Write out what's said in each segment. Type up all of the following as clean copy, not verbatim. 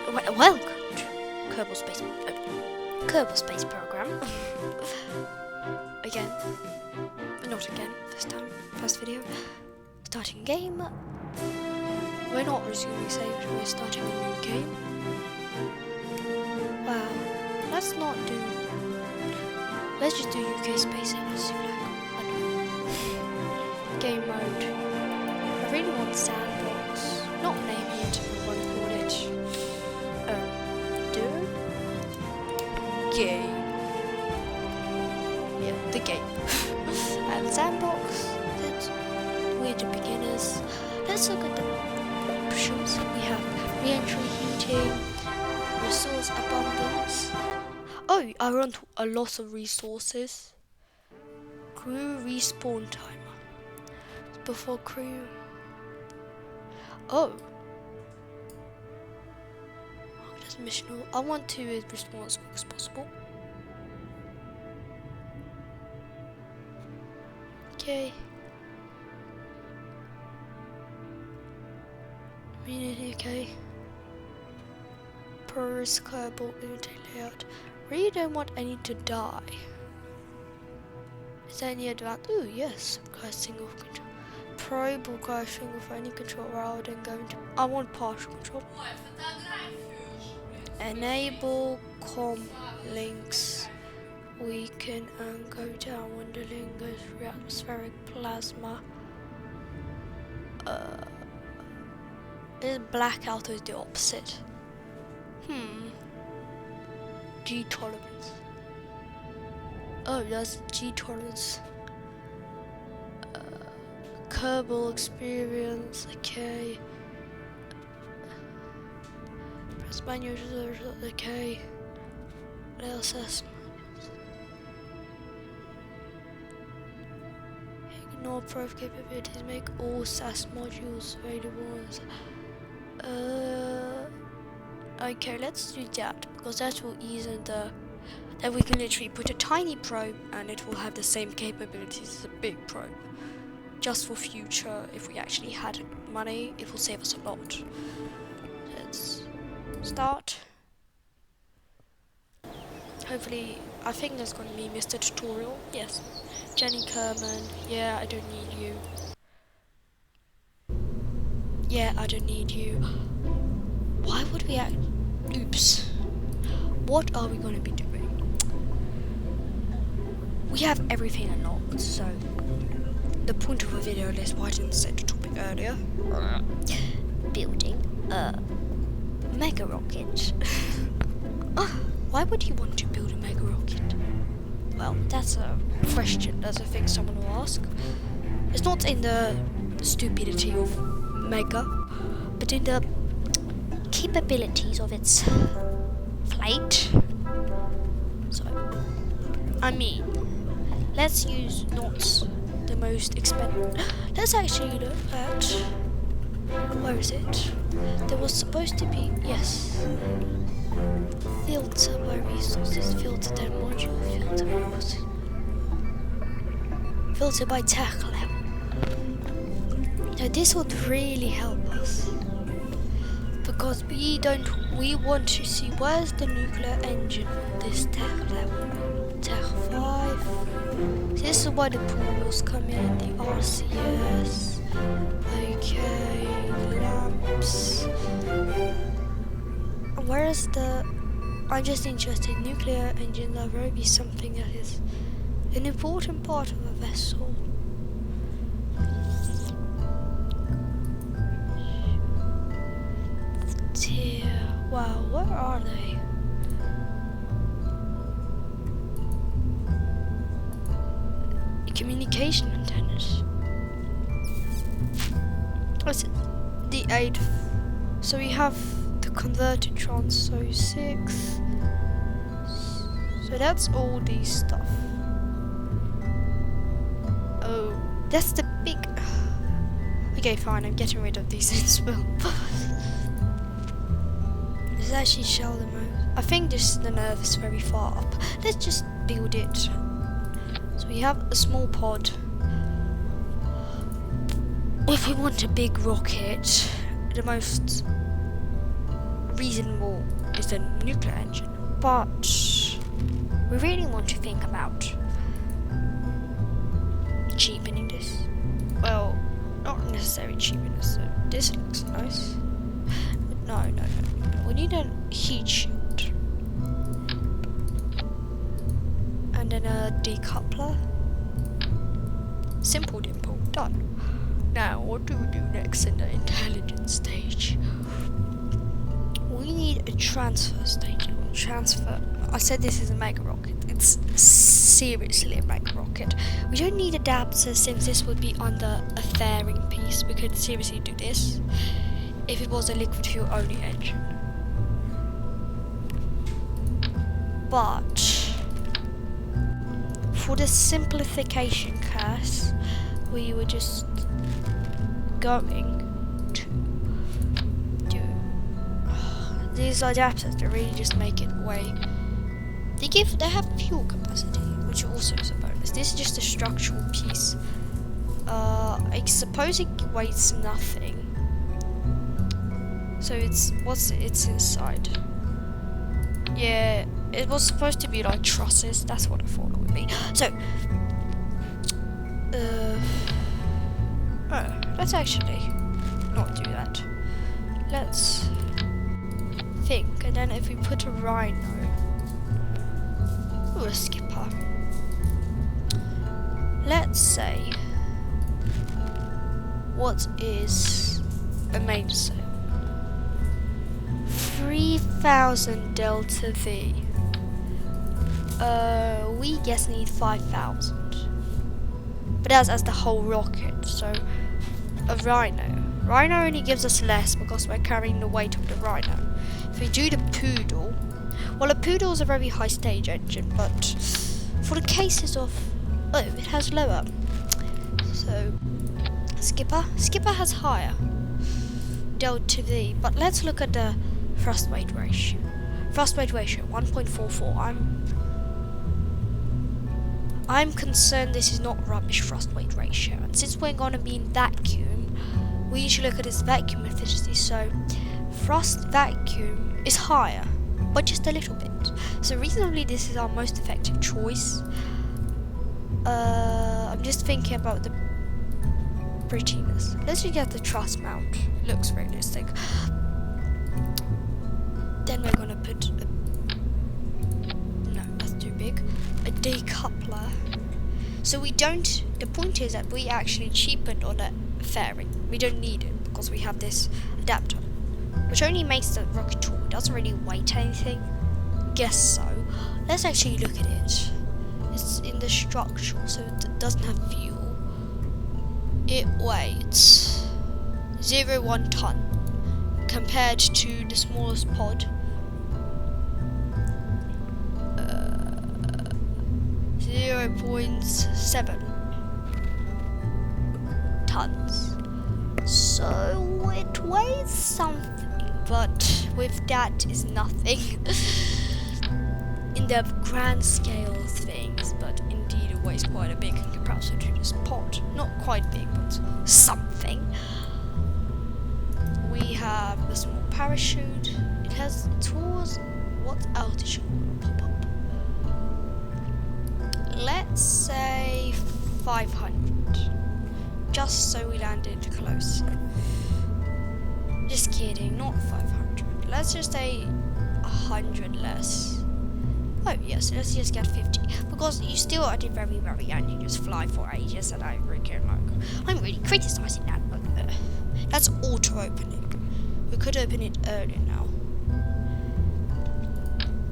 Welcome to Kerbal Space Program. Again. Not again, this time. First video. Starting game. We're not resuming saves, we're starting a new game. Wow. Let's just do UK Space Agency. I don't know. Game mode. I really want sandbox. Not naming it, I want to call it. Game. Yeah, the game. And sandbox. We're the beginners. Let's look at the options. We have re-entry heating, resource abundance. Oh, I want a lot of resources. Crew respawn timer. Before crew. Oh. That's missional. I want to respawn as quick as possible. Okay. Okay. Purse, Kerbal, unity layout. Really don't want any to die. Is there any advanced? Ooh, yes. Guys, single control. Probe will go single for any control rather than going to. I want partial control. Enable com links. Weaken and go down when the link goes through atmospheric plasma. Is blackout is the opposite? G tolerance. Oh, that's G tolerance. Kerbal experience. Okay. Press manual. Okay. What else? Ignore probe capabilities. Make all SAS modules available. Okay, let's do that because that will ease the. Then we can literally put a tiny probe and it will have the same capabilities as a big probe. Just for future, if we actually had money, it will save us a lot. Let's start. Hopefully, I think there's going to be Mr. Tutorial. Yes. Jenny Kerman. Yeah, I don't need you. Yeah, I don't need you. Why would we act? Oops. What are we going to be doing? We have everything unlocked, so the point of a video is why I didn't set the topic earlier. Building a mega rocket. Why would you want to build a mega rocket? Well, that's a question. That's a thing someone will ask. It's not in the stupidity of mega, but in the capabilities of its flight. So, I mean, let's use not the most expensive. Let's actually look at where is it? There was supposed to be filter by resources, filter their module, filter by tech level. Now this would really help us because we want to see where's the nuclear engine on this tech level. Tech 5. So this is where the pools come in, the RCS. Okay, lamps. And where is the? I'm just interested. Nuclear engines are very something that is an important part of a vessel. Wow, where are they? Communication antennas. What's it? The 8th. So we have the converted trans, so 6. So that's all these stuff. Oh, that's the big. Okay, fine, I'm getting rid of these as well. This is actually shell the most. I think the nerve is very far up. Let's just build it. So we have a small pod. If we want a big rocket, the most reasonable is a nuclear engine, but we really want to think about cheapening this. Well, not necessarily cheapening this. So this looks nice. But no. We need a heat shield. And then a decoupler. Simple dimple. Done. Now, what do we do next in the intelligence stage? We need a transfer stage. I said this is a mega rocket. It's seriously a mega rocket. We don't need adapters since this would be under a fairing piece. We could seriously do this if it was a liquid fuel only engine. But for the simplification case, we were just going to do these adapters to really just make it way. They have fuel capacity, which also is a bonus. This is just a structural piece. I suppose it weighs nothing. So it's inside. Yeah, it was supposed to be like trusses. That's what I thought it would be. So let's actually not do that. Let's think, and then if we put a rhino, a skipper. Let's say, what is a mainsail? 3000 delta V. We guess need 5000. But that's as the whole rocket, so a rhino. Rhino only gives us less because we're carrying the weight of the rhino. If we do the poodle, well, a poodle is a very high stage engine, but for the cases of, it has lower. So skipper has higher delta V, but let's look at the thrust weight ratio. Thrust weight ratio 1.44. I'm concerned this is not rubbish thrust weight ratio, and since we're going to be in vacuum, we need to look at its vacuum efficiency. So thrust vacuum is higher, but just a little bit. So reasonably this is our most effective choice. I'm just thinking about the prettiness. Let's just get the truss mount. Looks realistic. Then we're gonna put no, that's too big. A decoupler. So we don't, the point is that we actually cheapened on a fairing. We don't need it because we have this adapter, which only makes the rocket taller. It doesn't really weigh anything. Guess so. Let's actually look at it. It's in the structural, so it doesn't have fuel. It weighs 0.1 ton compared to the smallest pod. 0.7 tons. So it weighs something, but with that is nothing in the grand scale of things, but indeed it weighs quite a bit in comparison to this pod. Not quite big, but something. We have a small parachute. It has towards what altitude will pop up? Let's say 500. Just so we landed close. Just kidding, not 500. Let's just say 100 less. Oh yes, let's just get 50. Because you still are the very, very young, you just fly for ages, and I'm really criticizing that, but that's auto opening. We could open it earlier now.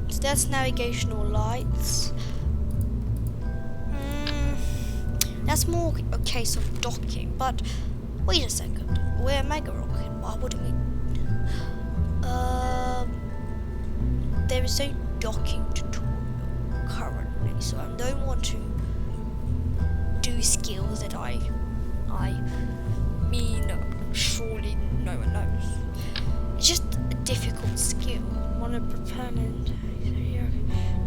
So that's navigational lights. That's more a case of docking, but wait a second. We're a mega rocket. Why wouldn't we? There is no docking tutorial currently, so I don't want to do skills that I mean surely no one knows. It's just a difficult skill. Want to propellant,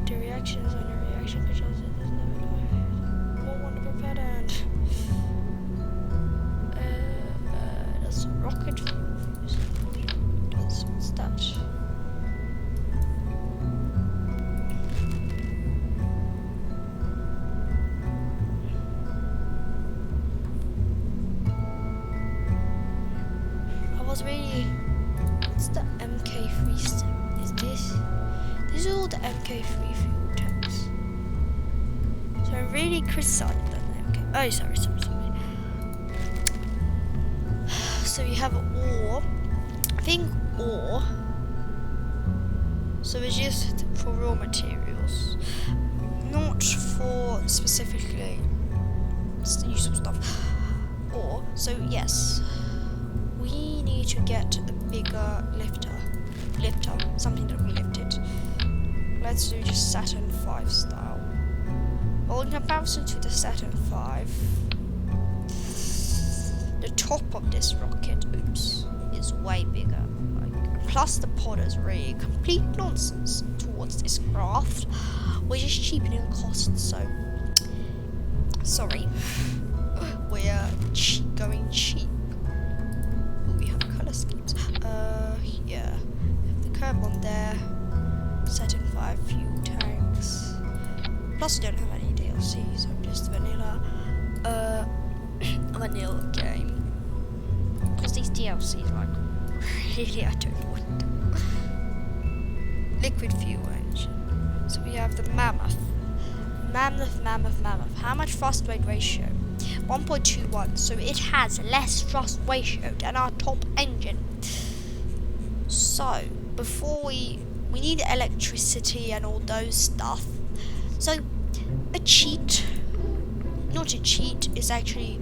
the reactions on the reaction controls. Propellant. That's rocket fuel. What's that? MK3 is this? These are all the MK3 fuel tanks. So I'm really criticizing them. Okay. Oh, sorry. So you have ore. I think ore. So it's just for raw materials, not for specifically useful stuff. Or so yes, we need to get a bigger lifter, something that we lifted. Let's do just Saturn V style. Well, in comparison to the Saturn V, the top of this rocket, is way bigger. Plus the pod is really complete nonsense towards this craft, which is cheapening costs, so sorry. We're going cheap. Ooh, we have color schemes. Yeah. The Kerbal there. Saturn V fuel tanks. Plus we don't have any DLC, so just vanilla. Vanilla game. Because these DLCs, like, really, I don't want them. Liquid fuel engine. So we have the Mammoth. How much thrust weight ratio? 1.21. So it has less thrust ratio than our top engine. So before we need electricity and all those stuff. So a cheat, not a cheat, is actually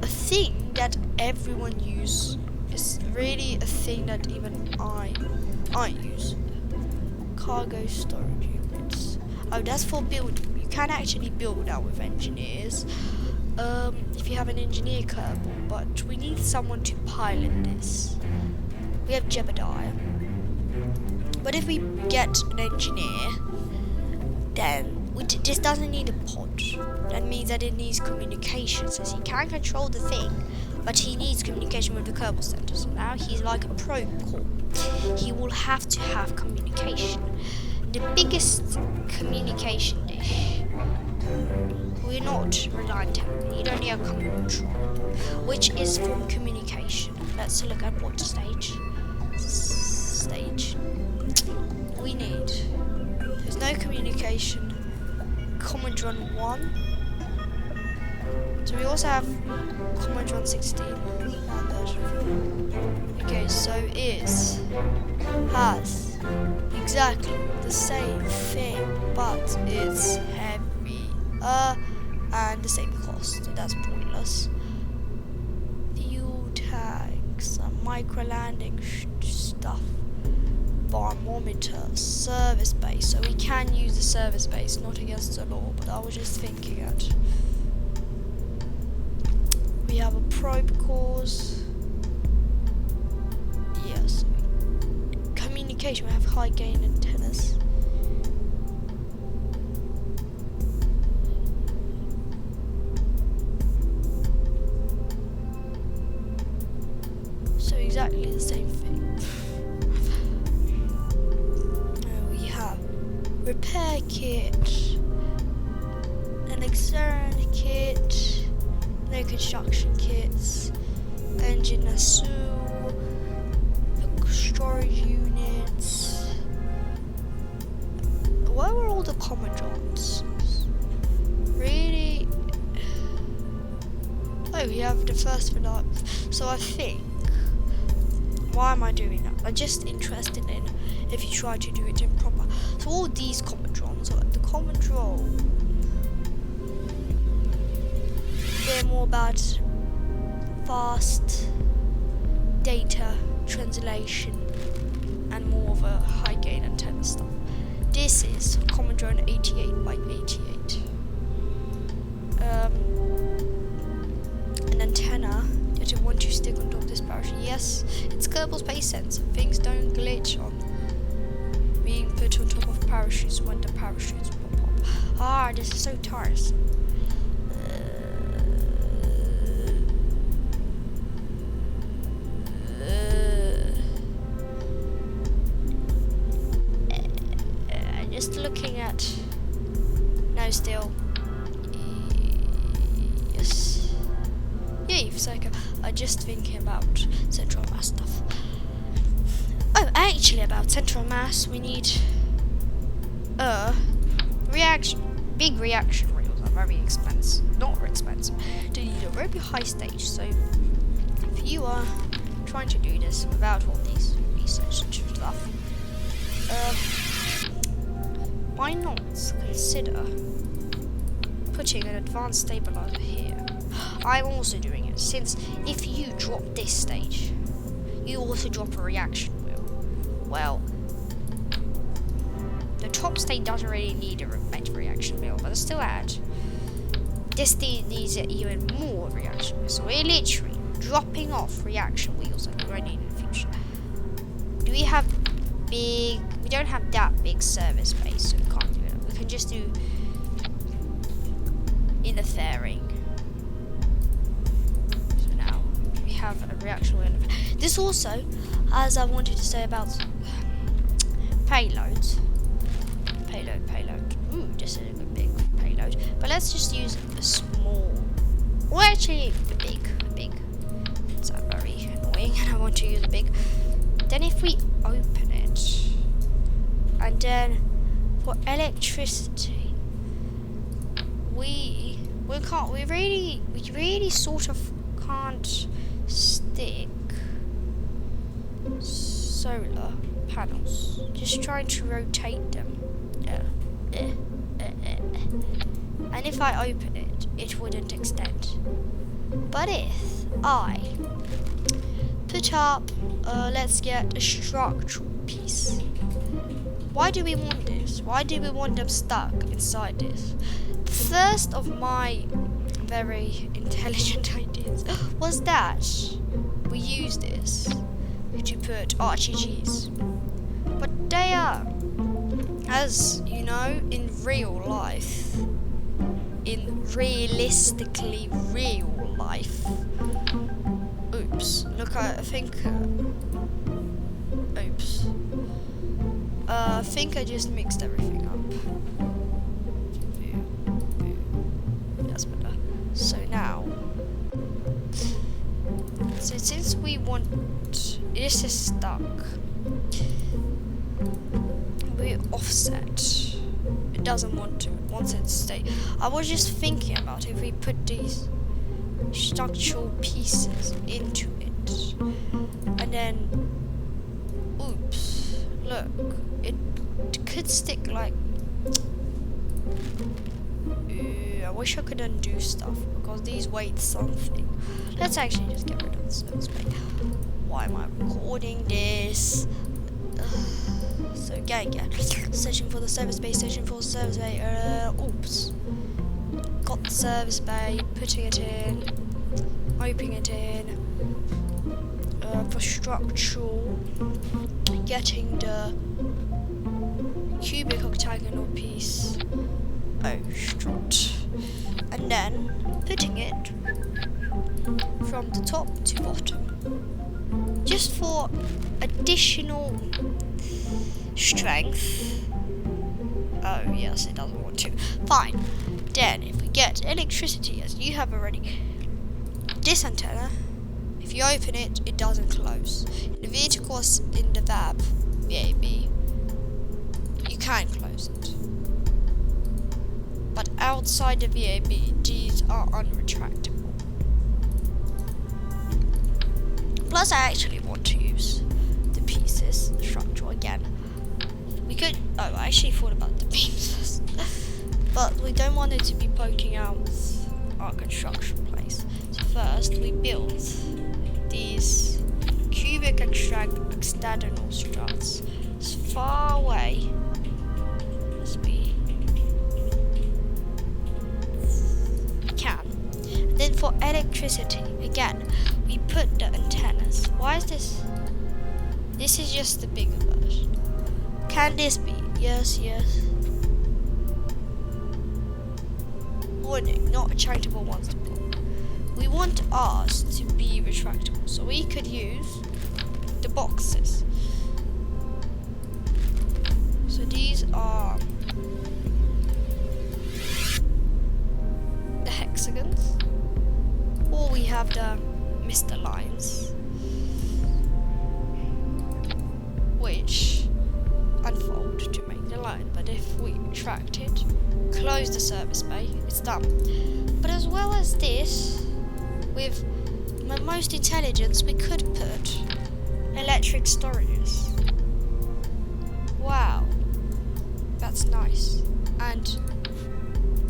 a thing that everyone uses. It's really a thing that even I use. Cargo storage units. Oh, that's for building. You can actually build now with engineers. If you have an engineer Kerbal, but we need someone to pilot this. We have Jebediah. But if we get an engineer, then this doesn't need a pod. That means that it needs communication, so he can control the thing, but he needs communication with the Kerbal Center. So now he's like a probe core. He will have to have communication. The biggest communication dish, we're not reliant on. We need only a control, which is from communication. Let's look at what stage we need. There's no communication. Command Run 1. So we also have Command Run 16. Okay, so has exactly the same thing, but it's heavier and the same cost, so that's pointless. Fuel tanks, micro landing stuff, thermometer, service base. So we can use the service base, not against the law, but I was just thinking that. We have a probe cores. Yes. Communication, we have high gain antennas. So exactly the same thing. We have repair kit, an external kit, no construction kits, engine nacelle, storage units. Where were all the commandants? Really? Oh, we have the first one. So I think, why am I doing that? I'm just interested in if you try to do it improper. So all these commandants, so the commandant, they're more about fast data translation and more of a high gain antenna stuff. This is Command Drone 88 by 88. An antenna that you want to stick on top of this parachute. Yes, it's Kerbal Space Sensor. Things don't glitch on being put on top of parachutes when the parachutes pop up. Ah, this is so tiresome. Just looking at no still. Yes. Yeah, you've psycho. just thinking about central mass stuff. Oh, actually, about central mass, we need big reaction wheels are very expensive. Not expensive. They need a very high stage. So if you are trying to do this without all these research stuff, why not consider putting an advanced stabilizer here? I'm also doing it, since if you drop this stage, you also drop a reaction wheel. Well, the top stage doesn't really need a better reaction wheel, but still add. This thing needs even more reaction wheels, so we're literally dropping off reaction wheels that we're going to need in the future. Do we have big... We don't have that big service space, so we can't do it. We can just do interfering. So now we have a reaction wheel. This also, as I wanted to say about payloads. Payload. Ooh, this is a big payload. But let's just use a small, or actually a big. It's very annoying, and I want to use a big. Then if we open it, and then for electricity, we really sort of can't stick solar panels. Just trying to rotate them. And if I open it, it wouldn't extend. But if I put up, let's get a structural piece. Why do we want this? Why do we want them stuck inside this? The first of my very intelligent ideas was that we use this to put RGGs. But they are, as you know, in real life, in realistically real life. Oops, look, I think, oops. I think I just mixed everything up. That's better. So now, since we want, this is stuck, we offset. It doesn't want to. It wants it to stay. I was just thinking about if we put these structural pieces into it, and then, oops, look, it could stick like. I wish I could undo stuff because these weigh something. Let's actually just get rid of the service bay. Why am I recording this? So again, searching for the service bay, oops. Got the service bay, putting it in, opening it in. For structural, getting the cubic octagonal piece. Oh, strut. And then putting it from the top to bottom. Just for additional strength. Oh yes, it doesn't want to. Fine. Then if we get electricity, as you have already, this antenna, if you open it, it doesn't close. In the vehicles in the VAB, you can close it. But outside the VAB, these are unretractable. Plus, I actually want to use the pieces, the structure again. We could. Oh, I actually thought about the beams first. But we don't want it to be poking out our construction place. So first, we build these cubic octagonal struts as far away as we can. And then for electricity, again, we put the antennas. Why is this? This is just the bigger version. Can this be? Yes, yes. Warning, not retractable ones to block. We want ours to be retractable, so we could use the boxes. So these are the hexagons, or we have the Mr. Line. retracted, close the service bay, it's done. But as well as this, with my most intelligence, we could put electric storages. Wow, that's nice. And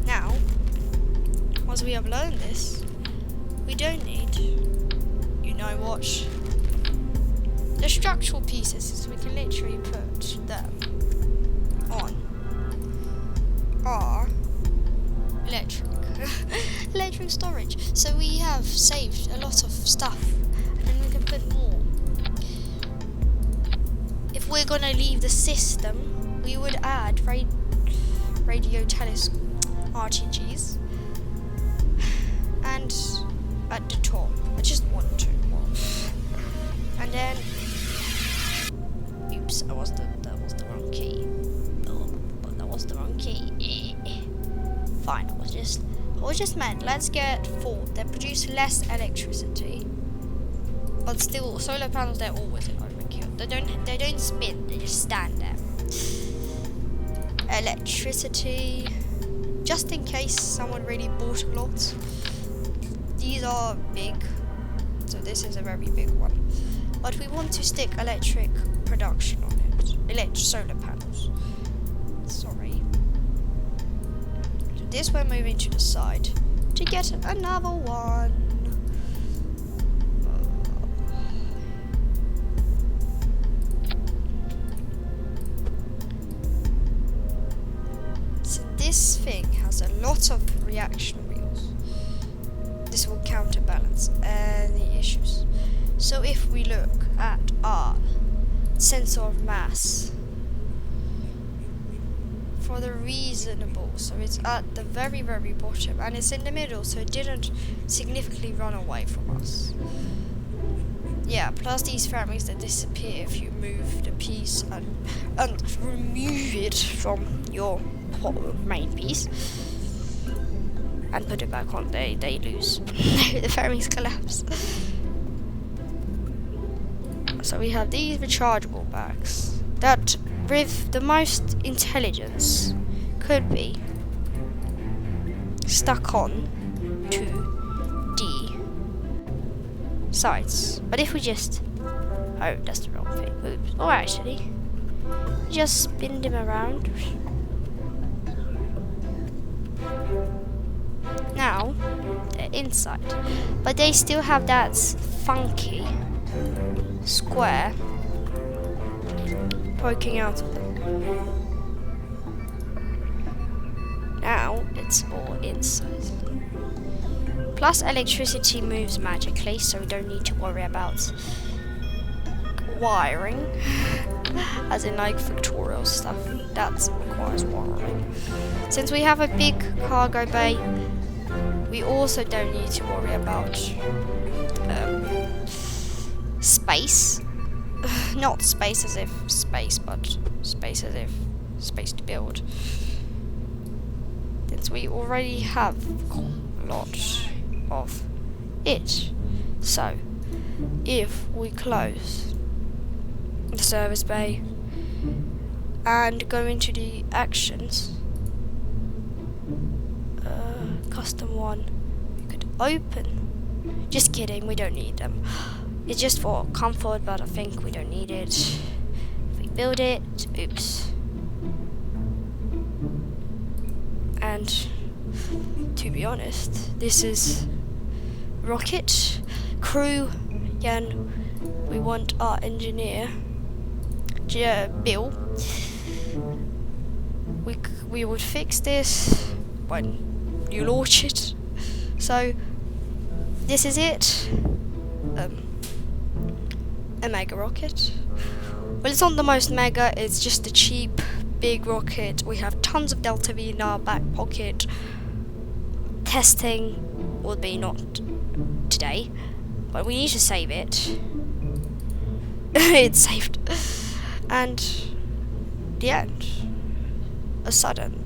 now, once we have learned this, we don't need, you know what, the structural pieces, we can literally put them on our electric storage. So we have saved a lot of stuff, and then we can put more. If we're gonna leave the system, we would add radio telescope RTGs, and at the top, I just want to, and then, oops, that was the wrong key. That was the wrong key. Fine, I was just meant, let's get 4 that produce less electricity, but still, solar panels, they're always an overkill. They don't spin, they just stand there. Electricity, just in case someone really bought a lot. These are big, so this is a very big one. But we want to stick electric production on it. Solar panels. Sorry. So this we're moving to the side to get another one. So this thing has a lot of reaction wheels. This will counterbalance any issues. So if we look at our sensor of mass for the reasonable, so it's at the very bottom and it's in the middle, so it didn't significantly run away from us. Yeah, plus these fabrics that disappear if you move the piece and remove it from your main piece and put it back on, they lose. The fairings collapse. So we have these rechargeable bags that, with the most intelligence, could be stuck on to the sides. But if we just, oh, that's the wrong thing. Oops. Or actually, just spin them around. Now they're inside, but they still have that funky square poking out of them. Now it's all inside. Plus electricity moves magically, so we don't need to worry about wiring, as in like factorial stuff that requires wiring. Since we have a big cargo bay, we also don't need to worry about space. Not space as if space, but space as if space to build. Since we already have a lot of it. So, if we close the service bay and go into the actions, custom one, we could open. Just kidding, we don't need them. It's just for comfort, but I think we don't need it. If we build it, oops. And to be honest, this is rocket crew. Again, we want our engineer, Bill. We would fix this when you launch it. So this is it. A mega rocket. Well, it's not the most mega, it's just a cheap big rocket. We have tons of Delta V in our back pocket. Testing will be not today, but we need to save it. It's saved. And the end. A sudden